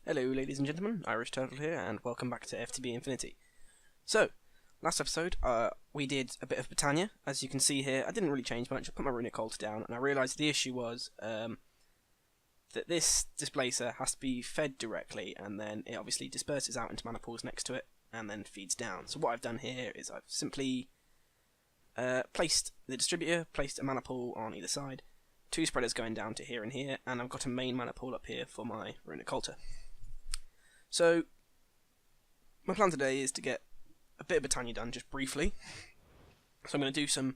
Hello ladies and gentlemen, Irish Turtle here, and welcome back to FTB Infinity. So, last episode, we did a bit of Botania. As you can see here, I didn't really change much. I put my runic altar down, and I realised the issue was that this displacer has to be fed directly, and then it obviously disperses out into mana pools next to it, and then feeds down. So what I've done here is I've simply placed the distributor, placed a mana pool on either side, two spreaders going down to here and here, and I've got a main mana pool up here for my runic altar. So, my plan today is to get a bit of Botania done, just briefly. So I'm going to do some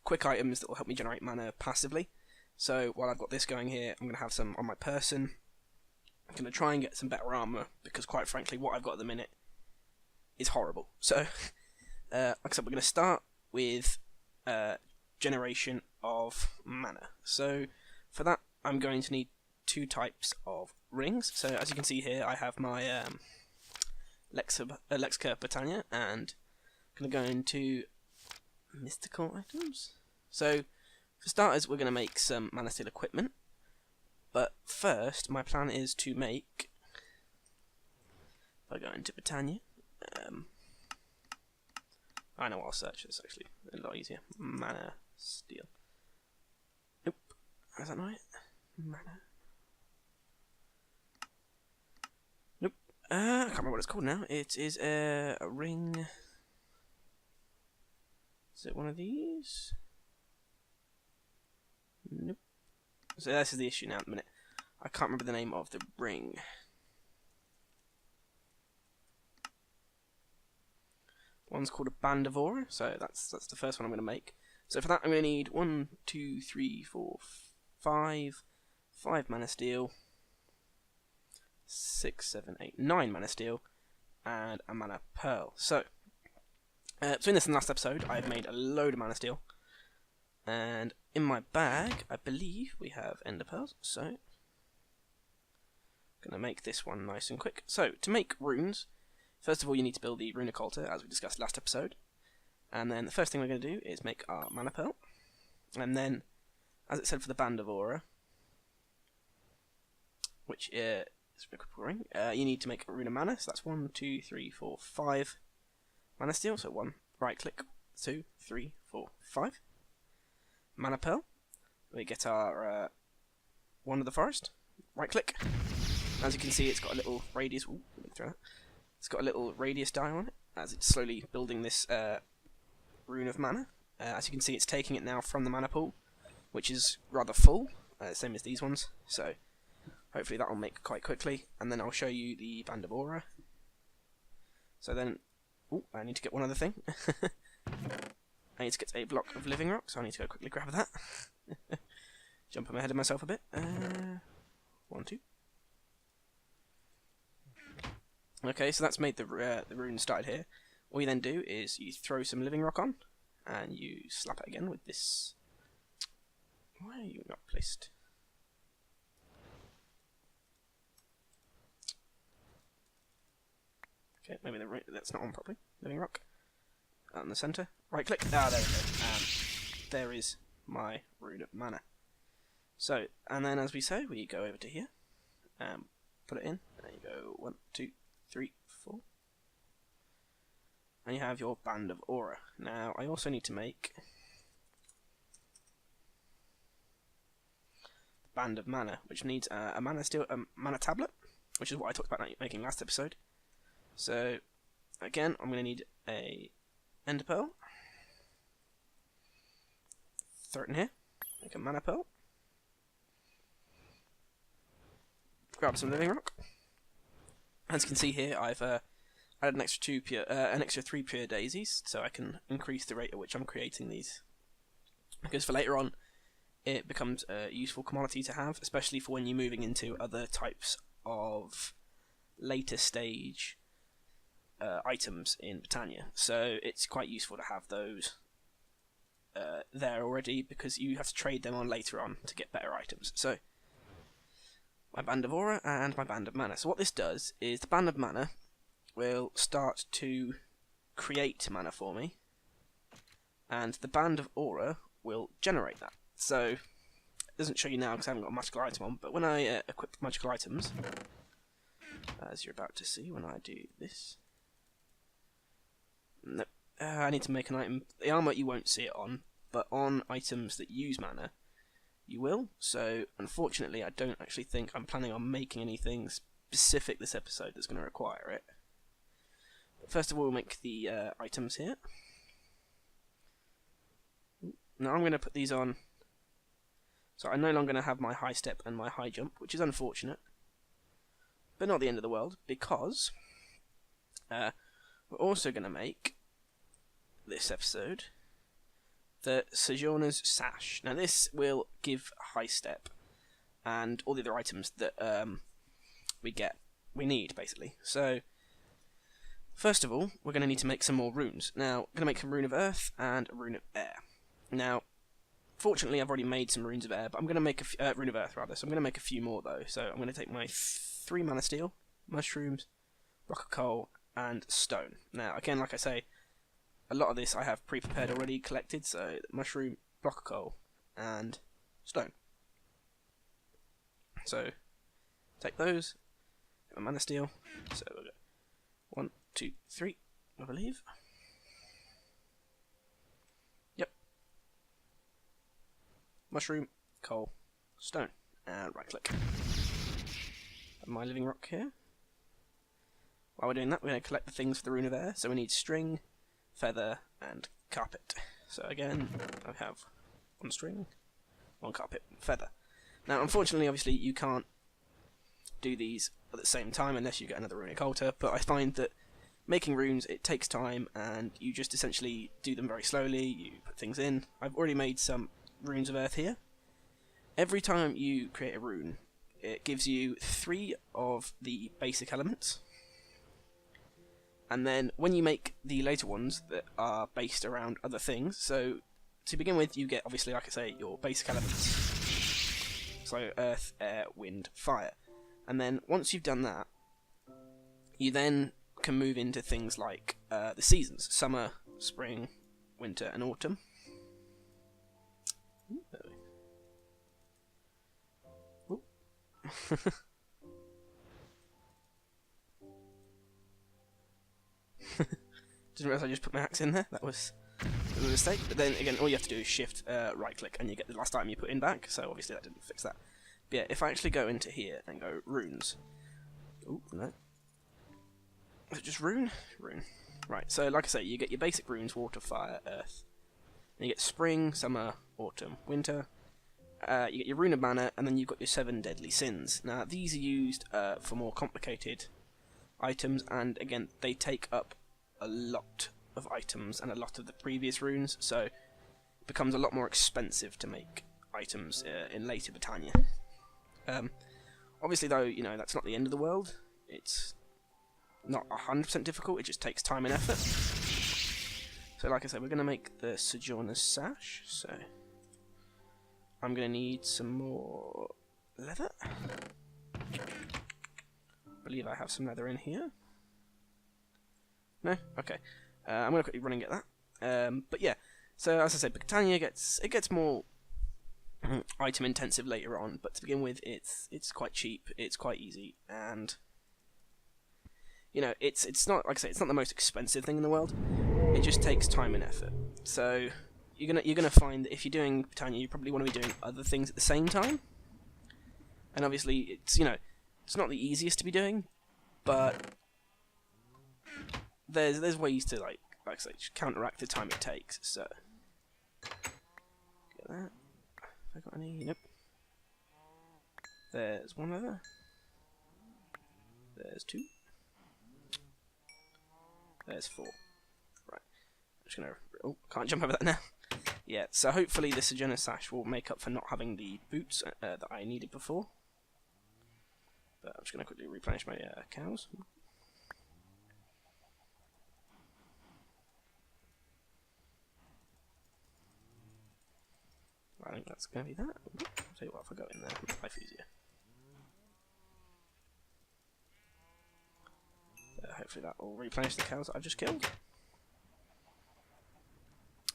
quick items that will help me generate mana passively. So while I've got this going here, I'm going to have some on my person. I'm going to try and get some better armour, because quite frankly, what I've got at the minute is horrible. So, like I said, we're going to start with generation of mana. So, for that, I'm going to need two types of rings. So as you can see here, I have my Lexica Botania, and I'm going to go into mystical items. So for starters, we're going to make some mana steel equipment, but first my plan is to make, if I go into Botania, I know I'll search this actually, a lot easier. Mana steel. Nope, is that right? Mana. I can't remember what it's called now. It is a ring. Is it one of these? Nope. So this is the issue now at the minute. I can't remember the name of the ring. One's called a Band of Aura, so that's the first one I'm going to make. So for that I'm going to need 1, 2, 3, 4, 5 mana steel, 6, 7, 8, 9 mana steel, and a mana pearl. So, between this and the last episode, I've made a load of mana steel, and in my bag, I believe we have ender pearls. So, I'm gonna make this one nice and quick. So, to make runes, first of all, you need to build the runic altar, as we discussed last episode, and then the first thing we're going to do is make our mana pearl, and then, as it said for the Band of Aura, which ring, you need to make a rune of mana, so that's 1, 2, 3, 4, 5 mana steel, so 1, right click, 2, 3, 4, 5. Mana pearl, we get our one of the forest, right click, as you can see it's got a little radius, ooh, let me throw that. It's got a little radius dial on it, as it's slowly building this rune of mana. As you can see it's taking it now from the mana pool, which is rather full, same as these ones, so hopefully that will make quite quickly, and then I'll show you the Band of Aura. So then, oh, I need to get one other thing. I need to get a block of living rock, so I need to go quickly grab that. Jumping ahead of myself a bit. 1, 2. Okay, so that's made the rune started here. All you then do is you throw some living rock on, and you slap it again with this. Why are you not placed? Okay, maybe that's not on properly. Living rock. Out in the centre. Right click. Ah, there we go. There is my rune of mana. So, and then as we say, we go over to here. Put it in. There you go. 1, 2, 3, 4. And you have your Band of Aura. Now, I also need to make Band of Mana, which needs a mana tablet, which is what I talked about making last episode. So, again, I'm going to need a ender pearl. Throw it in here. Make a mana pearl. Grab some living rock. As you can see here, I've added an extra 3 pure daisies, so I can increase the rate at which I'm creating these. Because for later on, it becomes a useful commodity to have, especially for when you're moving into other types of later stage items in Botania, so it's quite useful to have those there already, because you have to trade them on later on to get better items. So, my Band of Aura and my Band of Mana. So what this does is the Band of Mana will start to create mana for me, and the Band of Aura will generate that. So, it doesn't show you now because I haven't got a magical item on, but when I equip magical items, as you're about to see when I do this. Nope. I need to make an item. The armor you won't see it on, but on items that use mana, you will. So, unfortunately, I don't actually think I'm planning on making anything specific this episode that's going to require it. But first of all, we'll make the items here. Now I'm going to put these on. So I'm no longer going to have my high step and my high jump, which is unfortunate. But not the end of the world, because we're also going to make, this episode, the Sojourner's Sash. Now this will give high step and all the other items that we need, basically. So, first of all, we're going to need to make some more runes. Now, I'm going to make a rune of earth and a rune of air. Now, fortunately, I've already made some runes of air, but I'm going to make a rune of earth, rather. So I'm going to make a few more, though. So I'm going to take my 3 mana steel, mushrooms, block of coal, and stone. Now, again, like I say, a lot of this I have pre-prepared already collected. So mushroom, block of coal, and stone. So take those. Get my mana steel. So we'll go 1, 2, 3, I believe. Yep. Mushroom, coal, stone, and right click. And my living rock here. While we're doing that, we're going to collect the things for the rune of air. So we need string, feather, and carpet. So again, I have 1 string, 1 carpet, feather. Now, unfortunately, obviously, you can't do these at the same time unless you get another runic altar, but I find that making runes, it takes time, and you just essentially do them very slowly, you put things in. I've already made some runes of earth here. Every time you create a rune, it gives you 3 of the basic elements, and then when you make the later ones that are based around other things, so to begin with, you get, obviously, like I say, your basic elements, so earth, air, wind, fire. And then once you've done that, you then can move into things like the seasons: summer, spring, winter, and autumn. Ooh. Didn't realise I just put my axe in there. That was a mistake. But then again, all you have to do is shift right click and you get the last item you put in back. So obviously that didn't fix that. But yeah, if I actually go into here and go runes. Oh, no. Is it just rune? Rune. Right, so like I say, you get your basic runes: water, fire, earth. Then you get spring, summer, autumn, winter. You get your rune of mana, and then you've got your 7 deadly sins. Now, these are used for more complicated items, and again, they take up a lot of items and a lot of the previous runes, so it becomes a lot more expensive to make items in later Botania. Obviously, though, you know, that's not the end of the world. It's not 100% difficult, it just takes time and effort. So like I said, we're going to make the Sojourner's Sash, so I'm going to need some more leather. I believe I have some leather in here. No? Okay. I'm going to quickly run and get that. But yeah, so as I said, Botania gets more item intensive later on, but to begin with, it's quite cheap, it's quite easy, and you know, it's not, like I say, it's not the most expensive thing in the world. It just takes time and effort. So you're gonna find that if you're doing Botania, you probably want to be doing other things at the same time. And obviously, it's, you know, it's not the easiest to be doing, but there's ways to like I say, counteract the time it takes. So get that. Have I got any? Nope. There's 1 leather. There's 2. There's 4. Right. I'm just gonna. Oh, can't jump over that now. Yeah. So hopefully the Sojourner Sash will make up for not having the boots that I needed before. But I'm just gonna quickly replenish my cows. I think that's going to be that. I'll tell you what, if I go in there, make life easier. Hopefully that will replenish the cows that I've just killed.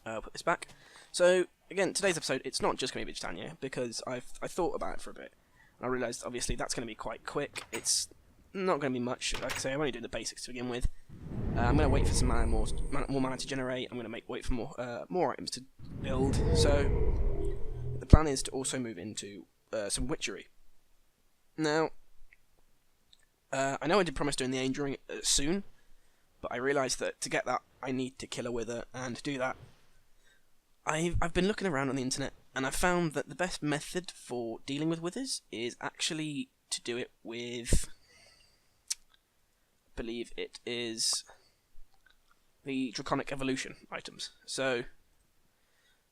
I'll put this back. So, again, today's episode, it's not just going to be Botania, because I thought about it for a bit. And I realised, obviously, that's going to be quite quick. It's not going to be much. Like I say, I'm only doing the basics to begin with. I'm going to wait for some mana, more mana to generate. I'm going to wait for more items to build. So the plan is to also move into some Witchery. Now, I know I did promise doing the Angel Ring soon, but I realised that to get that, I need to kill a Wither, and to do that, I've been looking around on the internet, and I've found that the best method for dealing with Withers is actually to do it with, I believe it is the Draconic Evolution items. So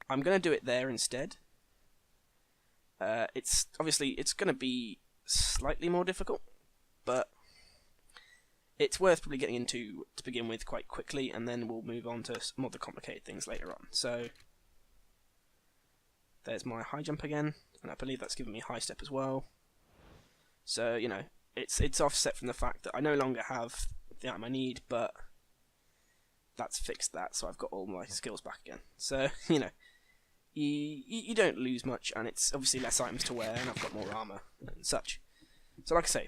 I'm going to do it there instead. It's going to be slightly more difficult, but it's worth probably getting into to begin with quite quickly, and then we'll move on to some other complicated things later on. So there's my high jump again, and I believe that's given me high step as well. So, you know, it's offset from the fact that I no longer have the item I need, but that's fixed that, so I've got all my skills back again. So, you know, you don't lose much, and it's obviously less items to wear, and I've got more armour and such. So, like I say,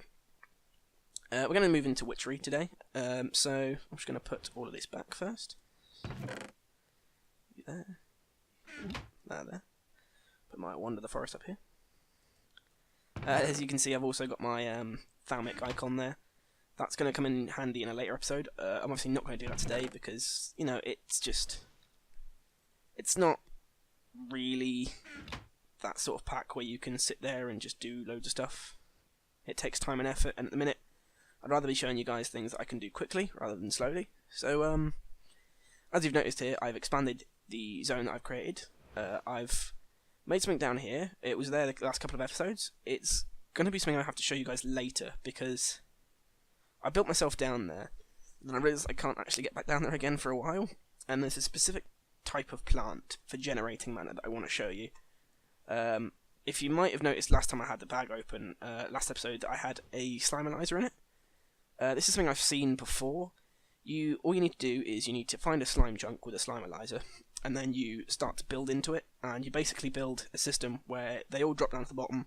we're going to move into Witchery today. So I'm just going to put all of this back first. There. There. Put my Wander the Forest up here. As you can see, I've also got my Thalmic icon there. That's going to come in handy in a later episode. I'm obviously not going to do that today because, you know, it's not really that sort of pack where you can sit there and just do loads of stuff. It takes time and effort, and at the minute, I'd rather be showing you guys things that I can do quickly rather than slowly. So, as you've noticed here, I've expanded the zone that I've created. I've made something down here. It was there the last couple of episodes. It's going to be something I have to show you guys later because I built myself down there, and I realised I can't actually get back down there again for a while. And there's a specific type of plant for generating mana that I want to show you. If you might have noticed last time I had the bag open, last episode, I had a Slimealizer in it. This is something I've seen before. All you need to do is you need to find a slime chunk with a Slimealizer, and then you start to build into it, and you basically build a system where they all drop down to the bottom,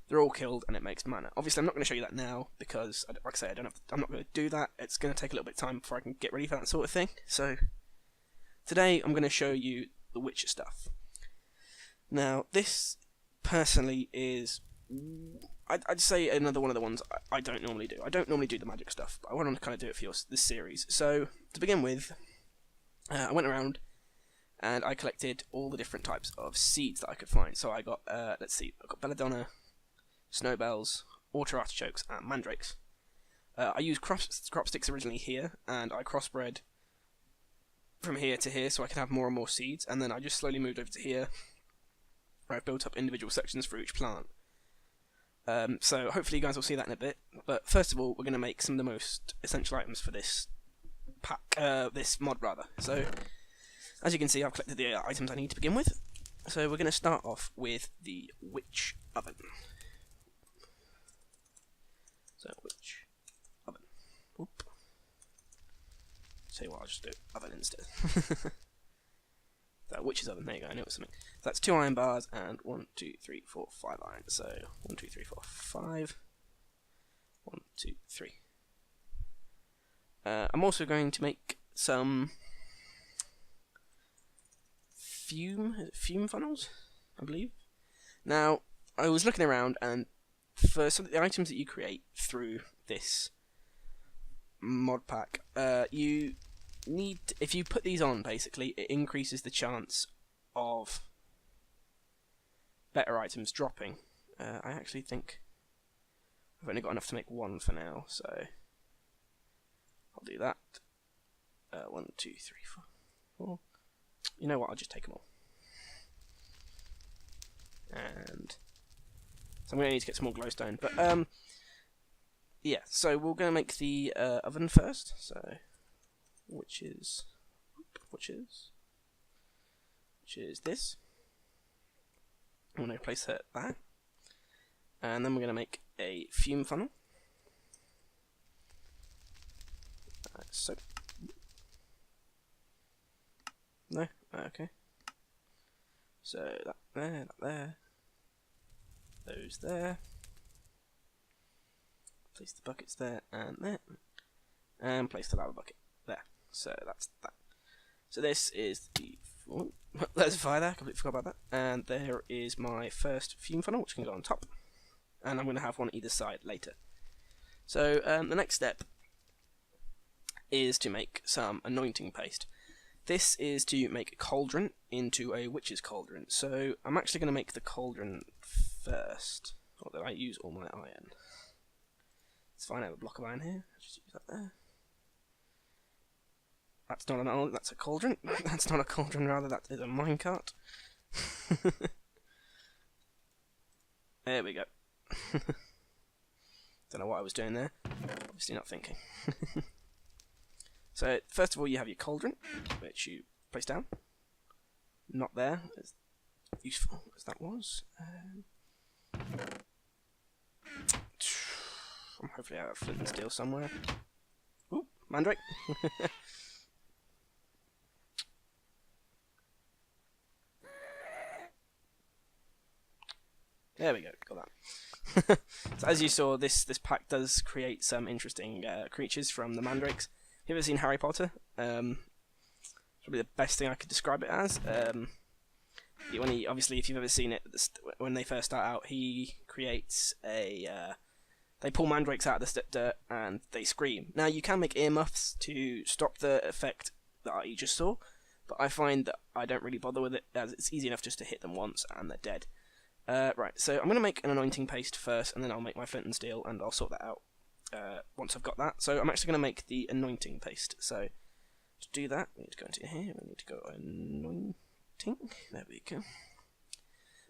they're all killed, and it makes mana. Obviously, I'm not going to show you that now, because, like I say, I'm not going to do that. It's going to take a little bit of time before I can get ready for that sort of thing. So, today, I'm going to show you the Witcher stuff. Now, this, personally, is I'd say another one of the ones I don't normally do. I don't normally do the magic stuff, but I want to kind of do it for this series. So, to begin with, I went around and I collected all the different types of seeds that I could find. So I got, let's see, I got belladonna, snowbells, water artichokes, and mandrakes. I used crop sticks originally here, and I crossbred from here to here so I could have more and more seeds, and then I just slowly moved over to here, where I built up individual sections for each plant. So hopefully you guys will see that in a bit, but first of all we're going to make some of the most essential items for this pack, this mod rather. So as you can see, I've collected the items I need to begin with. So we're going to start off with the Witch Oven. So Witch Oven. Oop. Tell you what, I'll just do oven instead. That Witch's Oven, there you go, I knew it was something. So that's 2 iron bars and 1, 2, 3, 4, 5 iron. So 1, 2, 3, 4, 5. 1, 2, 3. I'm also going to make some fume funnels, I believe. Now, I was looking around, and for some of the items that you create through this mod pack, you need, if you put these on, basically, it increases the chance of better items dropping. I actually think I've only got enough to make one for now, so I'll do that. 1, 2, 3, 4, 4. You know what, I'll just take them all. And so I'm going to need to get some more glowstone, but yeah, so we're going to make the oven first, so which is this. I'm going to place it there, and then we're going to make a fume funnel. So no, okay. So that there, those there, place the buckets there and there, and place the lava bucket there. So that's that. So this is the... Oh, there's a fire there, completely forgot about that. And there is my first fume funnel, which can go on top. And I'm going to have one either side later. So the next step is to make some anointing paste. This is to make a cauldron into a witch's cauldron. So I'm actually going to make the cauldron first. Or did I use all my iron? It's fine, I have a block of iron here. Just use that there. That's not an... that's a cauldron. That's not a cauldron, rather, that is a minecart. There we go. Don't know what I was doing there. Obviously not thinking. So, first of all, you have your cauldron, which you place down. Not there, as useful as that was. Hopefully I have flint and steel somewhere. Ooh, mandrake. There we go, got that. So as you saw, this pack does create some interesting creatures from the mandrakes. Have you ever seen Harry Potter? Probably the best thing I could describe it as. Obviously, if you've ever seen it, when they first start out, he creates a... they pull mandrakes out of the dirt and they scream. Now, you can make earmuffs to stop the effect that you just saw, but I find that I don't really bother with it, as it's easy enough just to hit them once and they're dead. Right, so I'm going to make an anointing paste first, and then I'll make my flint and steel, and I'll sort that out once I've got that. So I'm actually going to make the anointing paste. So to do that, we need to go into here, we need to go anointing, there we go.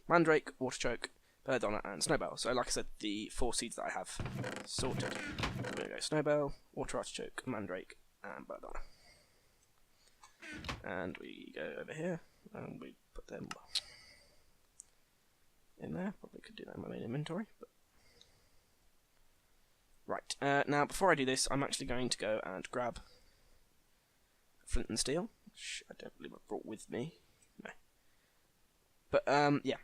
Mandrake, water choke, Botania, and snowbell. So like I said, the 4 seeds that I have sorted. We're going to go snowbell, water artichoke, mandrake, and Botania. And we go over here, and we put them in there. Probably could do that in my main inventory. But... right, now before I do this, I'm actually going to go and grab flint and steel, which I don't believe I brought with me. No. But, yeah.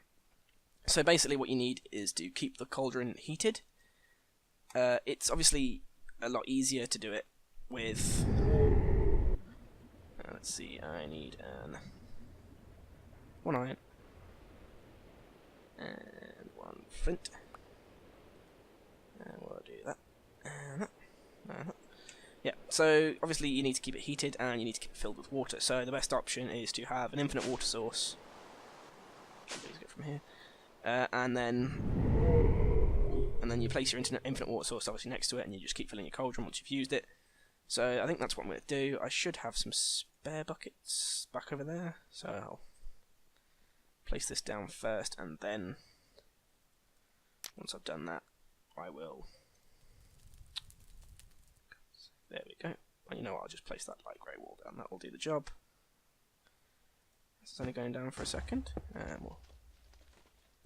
So basically what you need is to keep the cauldron heated. It's obviously a lot easier to do it with... let's see, I need 1 iron. And 1 flint. And we'll do that. And that. And that. Yeah, so obviously you need to keep it heated and you need to keep it filled with water. So the best option is to have an infinite water source. Let's go from here. And then you place your infinite water source obviously next to it, and you just keep filling your cauldron once you've used it. So I think that's what I'm going to do. I should have some spare buckets back over there, so I'll place this down first, and then once I've done that, I will... there we go. And you know what, I'll just place that light grey wall down. That will do the job. It's only going down for a second, and we'll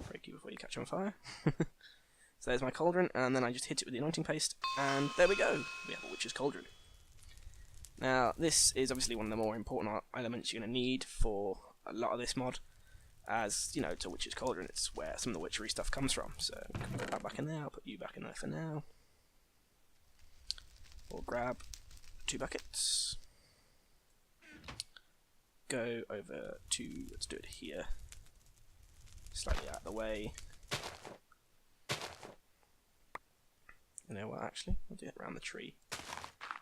break you before you catch on fire. So there's my cauldron, and then I just hit it with the anointing paste, and there we go. We have a witch's cauldron. Now, this is obviously one of the more important elements you're going to need for a lot of this mod, as, you know, it's a witch's cauldron. It's where some of the witchery stuff comes from. So, put that back in there. I'll put you back in there for now. We'll grab 2 buckets. Go over to, let's do it here. Slightly out of the way. You know what, actually? I'll do it around the tree.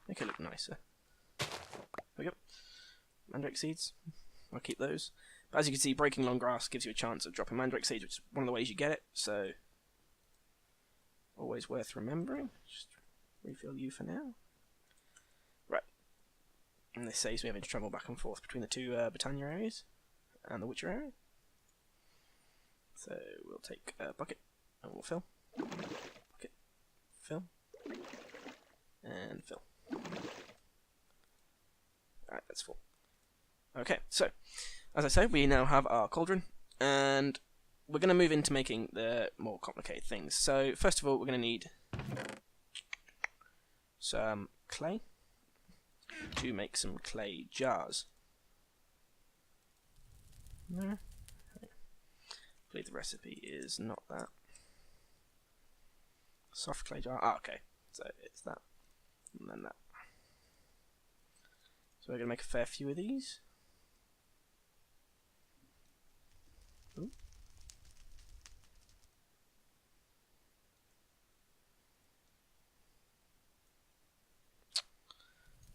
Make it look nicer. There we go. Mandrake seeds. I'll keep those. But as you can see, breaking long grass gives you a chance of dropping mandrake seeds, which is one of the ways you get it, so always worth remembering. Just refill you for now. Right. And this saves me having to travel back and forth between the 2 Botania areas and the Witcher area. So we'll take a bucket and we'll fill. Bucket, fill, and fill. Alright, that's full. Okay, so as I say, we now have our cauldron, and we're going to move into making the more complicated things. So first of all, we're going to need some clay to make some clay jars. No. I believe the recipe is not that. Soft clay jar. Ah, okay. So it's that, and then that. So we're going to make a fair few of these. Ooh.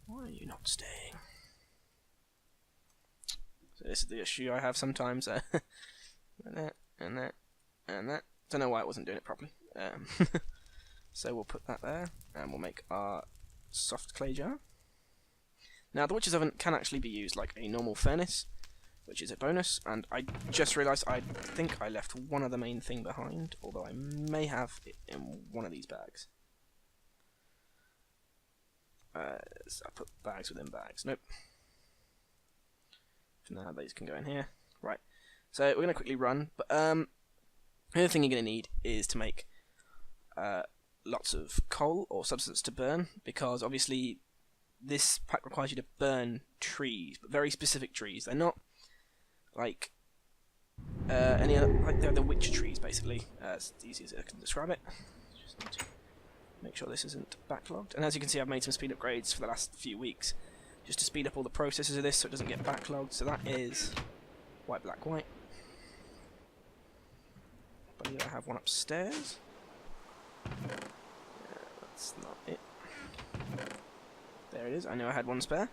Why are you not staying? So this is the issue I have sometimes. And that, and that, and that. Don't know why it wasn't doing it properly. So we'll put that there, and we'll make our soft clay jar. Now the Witch's Oven can actually be used like a normal furnace, which is a bonus, and I just realised I think I left one other main thing behind, although I may have it in one of these bags. So I put bags within bags. Nope. For now, these can go in here. Right. So we're going to quickly run, but the other thing you're going to need is to make lots of coal or substance to burn, because obviously this pack requires you to burn trees, but very specific trees. They're not like any other, like they're the Witcher trees basically. It's easy as I can describe it. Just need to make sure this isn't backlogged. And as you can see, I've made some speed upgrades for the last few weeks, just to speed up all the processes of this so it doesn't get backlogged. So that is white, black, white. I believe I have one upstairs. That's not it. There it is. I knew I had one spare.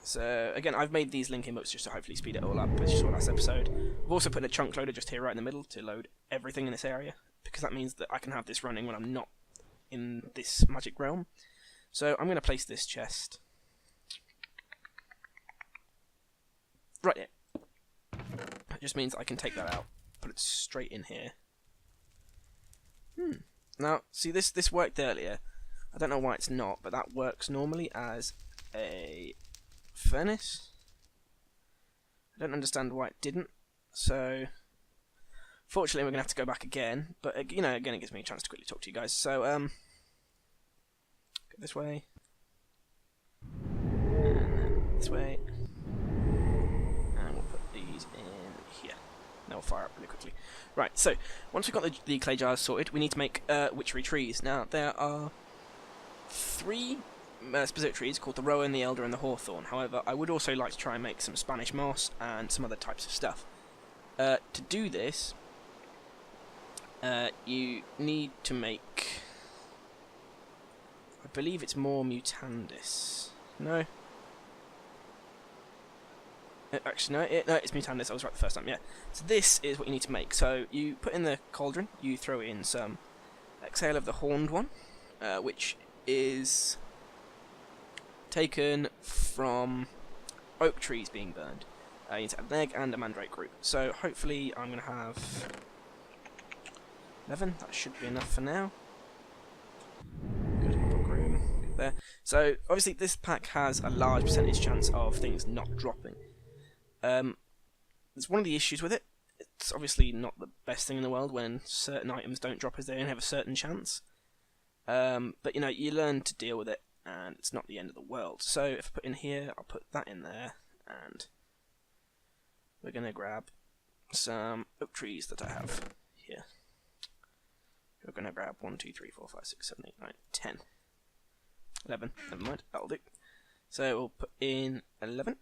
So again, I've made these linking books just to hopefully speed it all up, as you saw last episode. I've also put a chunk loader just here right in the middle to load everything in this area, because that means that I can have this running when I'm not in this magic realm. So I'm going to place this chest right here. It just means I can take that out, put it straight in here. Now, see, this worked earlier. I don't know why it's not, but that works normally as a furnace. I don't understand why it didn't. So, fortunately, we're going to have to go back again. But, you know, again, it gives me a chance to quickly talk to you guys. So, go this way. And then this way. And we'll put these in here. Now we'll fire up really quickly. Right, so, once we've got the clay jars sorted, we need to make witchery trees. Now, there are 3 specific trees called the Rowan, the Elder, and the Hawthorn. However, I would also like to try and make some Spanish moss and some other types of stuff. To do this, you need to make, I believe it's more mutandis. No? Actually, no, it's mutandis. I was right the first time, yeah. So this is what you need to make. So you put in the cauldron, you throw in some exhale of the horned one, which is taken from oak trees being burned. You need to have an egg and a mandrake root. So hopefully I'm going to have 11. That should be enough for now. Good, book room. Good there. So obviously this pack has a large percentage chance of things not dropping. It's one of the issues with it. It's obviously not the best thing in the world when certain items don't drop as they only have a certain chance. But you know, you learn to deal with it, and it's not the end of the world. So if I put in here, I'll put that in there, and we're going to grab some oak trees that I have here. We're going to grab 1, 2, 3, 4, 5, 6, 7, 8, 9, 10. 11, never mind, that'll do. So we'll put in 11.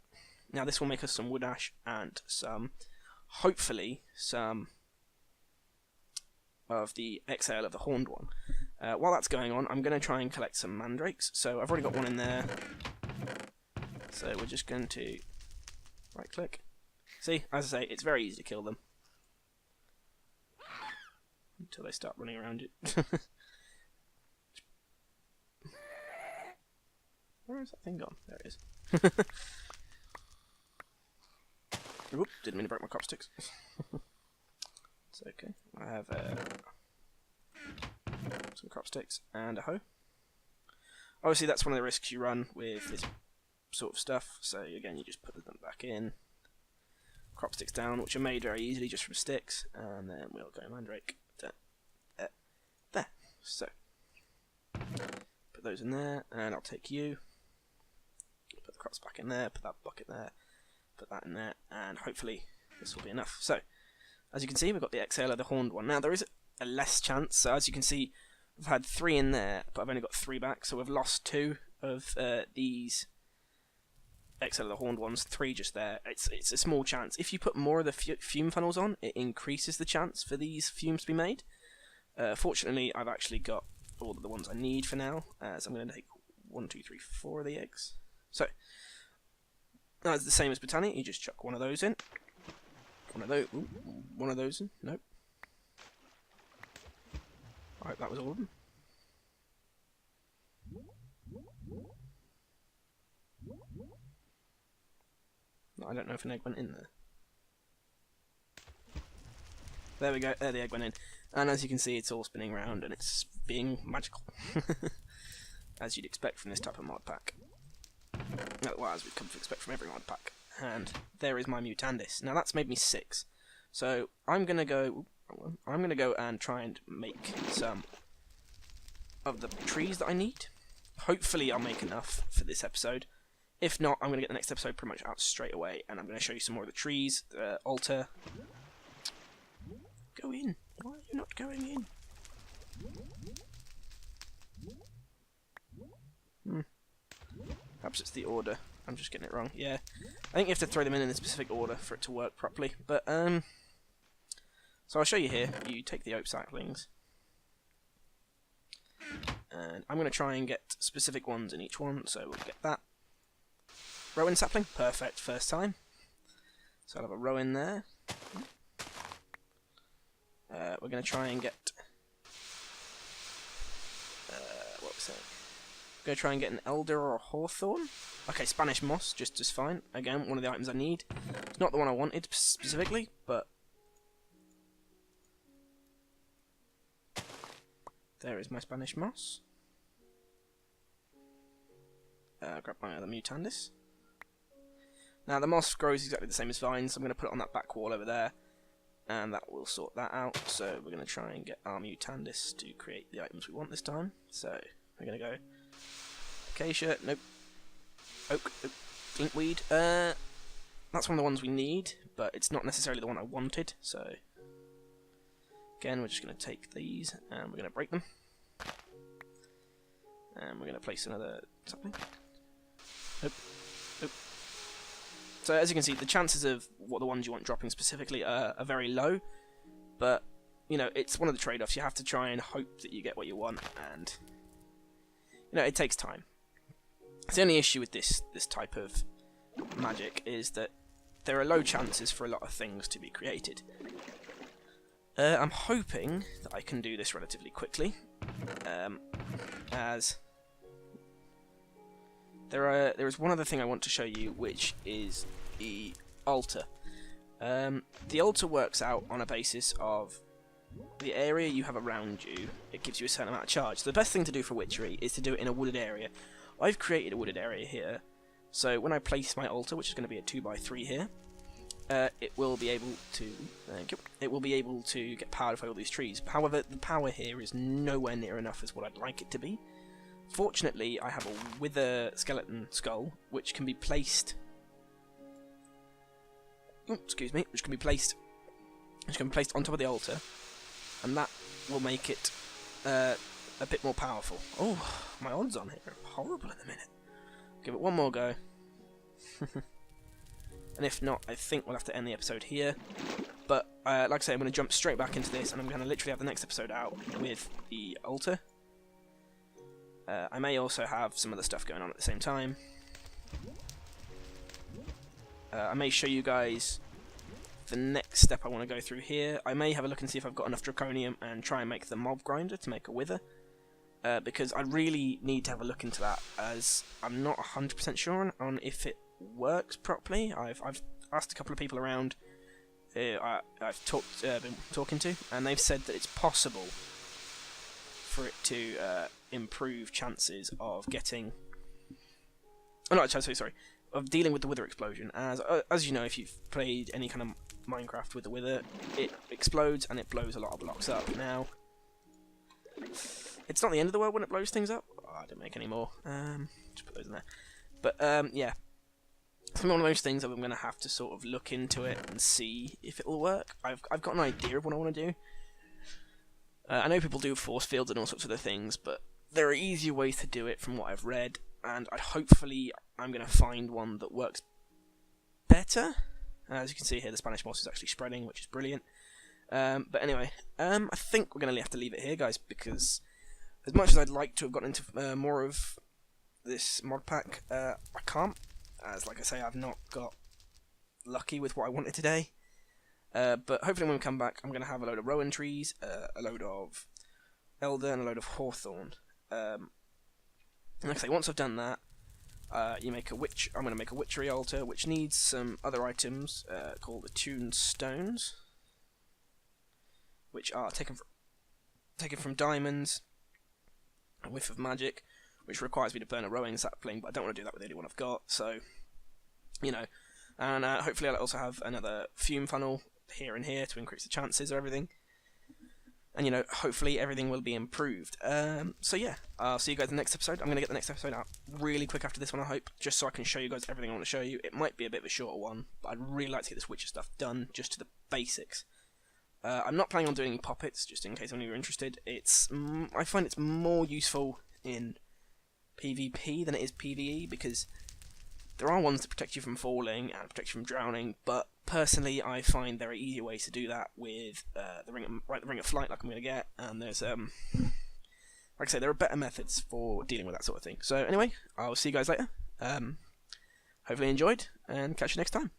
Now this will make us some wood ash and some, hopefully, some of the exhale of the horned one. While that's going on, I'm going to try and collect some mandrakes. So I've already got one in there. So we're just going to right click. See, as I say, it's very easy to kill them. Until they start running around it. Where is that thing gone? There it is. Oop, didn't mean to break my crop sticks. It's okay. I have some crop sticks and a hoe. Obviously that's one of the risks you run with this sort of stuff, so again you just put them back in, crop sticks down, which are made very easily just from sticks, and then we'll go mandrake there. So put those in there, and I'll take you, put the crops back in there, put that bucket there, put that in there, and hopefully this will be enough. So as you can see, we've got the exhale of the horned one. Now there is a less chance, so as you can see, I've had 3 in there, but I've only got 3 back, so we've lost 2 of these except the horned ones, 3 just there. It's a small chance. If you put more of the fume funnels on, it increases the chance for these fumes to be made. Fortunately, I've actually got all of the ones I need for now, so I'm going to take 1, 2, 3, 4 of the eggs. So, that's the same as Botania, you just chuck one of those in. One of those in, nope. Alright, that was all of them. I don't know if an egg went in there. There we go, there the egg went in. And as you can see, it's all spinning around and it's being magical. As you'd expect from this type of mod pack. Well, as we've come to expect from every mod pack. And there is my Mutandis. Now that's made me 6. So I'm gonna go and try and make some of the trees that I need. Hopefully I'll make enough for this episode. If not, I'm going to get the next episode pretty much out straight away, and I'm going to show you some more of the trees, the altar. Go in. Why are you not going in? Perhaps it's the order. I'm just getting it wrong. Yeah, I think you have to throw them in a specific order for it to work properly. But so I'll show you here. You take the oak saplings, and I'm going to try and get specific ones in each one. So we'll get that. Rowan sapling, perfect, first time. So I'll have a rowan there. We're going to try and get... what was that? We're going to try and get an elder or a hawthorn. Okay, Spanish moss, just as fine. Again, one of the items I need. It's not the one I wanted specifically, but... There is my Spanish moss. Grab my other Mutandis. Now the moss grows exactly the same as vines, so I'm going to put it on that back wall over there, and that will sort that out. So we're going to try and get our Mutandis to create the items we want this time. So we're going to go acacia, nope, oak, nope, inkweed. That's one of the ones we need, but it's not necessarily the one I wanted. So again, we're just going to take these and we're going to break them, and we're going to place another sapling. Nope. Nope. So as you can see, the chances of what the ones you want dropping specifically are very low, but you know, it's one of the trade-offs. You have to try and hope that you get what you want, and you know, it takes time. The only issue with this type of magic is that there are low chances for a lot of things to be created. I'm hoping that I can do this relatively quickly, as there is one other thing I want to show you, which is the altar. The altar works out on a basis of the area you have around you. It gives you a certain amount of charge. So the best thing to do for Witchery is to do it in a wooded area. I've created a wooded area here, so when I place my altar, which is going to be a 2x3 here, it will be able to get powered by all these trees. However, the power here is nowhere near enough as what I'd like it to be. Fortunately, I have a wither skeleton skull, which can be placed. Which can be placed on top of the altar, and that will make it a bit more powerful. Oh, my odds on here are horrible in a minute. Give it one more go, and if not, I think we'll have to end the episode here. But like I say, I'm going to jump straight back into this, and I'm going to literally have the next episode out with the altar. I may also have some other stuff going on at the same time. I may show you guys the next step I want to go through here. I may have a look and see if I've got enough draconium and try and make the mob grinder to make a wither. Because I really need to have a look into that, as I'm not 100% sure on if it works properly. I've asked a couple of people around I've been talking to, and they've said that it's possible for it to improve chances of getting... Oh, no, sorry. Of dealing with the wither explosion. As you know, if you've played any kind of Minecraft with the wither, it explodes and it blows a lot of blocks up. Now, it's not the end of the world when it blows things up. Oh, I didn't make any more. Just put those in there. But, yeah. It's one of those things that I'm going to have to sort of look into it and see if it will work. I've got an idea of what I want to do. I know people do force fields and all sorts of other things, but there are easier ways to do it from what I've read, and hopefully I'm going to find one that works better. As you can see here, the Spanish moss is actually spreading, which is brilliant. But anyway, I think we're going to have to leave it here, guys, because as much as I'd like to have gotten into more of this mod pack, I can't, as like I say, I've not got lucky with what I wanted today. But hopefully when we come back, I'm going to have a load of rowan trees, a load of elder, and a load of hawthorn. And like I say, once I've done that, I'm going to make a witchery altar, which needs some other items called attuned stones, which are taken from diamonds, a whiff of magic, which requires me to burn a rowing sapling, but I don't want to do that with the only one I've got, so, you know. And hopefully I'll also have another fume funnel here and here to increase the chances of everything. And, you know, hopefully everything will be improved. So yeah, I'll see you guys in the next episode. I'm going to get the next episode out really quick after this one, I hope, just so I can show you guys everything I want to show you. It might be a bit of a shorter one, but I'd really like to get this Witcher stuff done, just to the basics. I'm not planning on doing any puppets, just in case any of you are interested. I find it's more useful in PvP than it is PvE, because there are ones that protect you from falling and protect you from drowning, but personally I find there are easier ways to do that with the ring of flight, like I'm going to get, and there's, like I say, there are better methods for dealing with that sort of thing. So anyway, I'll see you guys later. Hopefully you enjoyed, and catch you next time.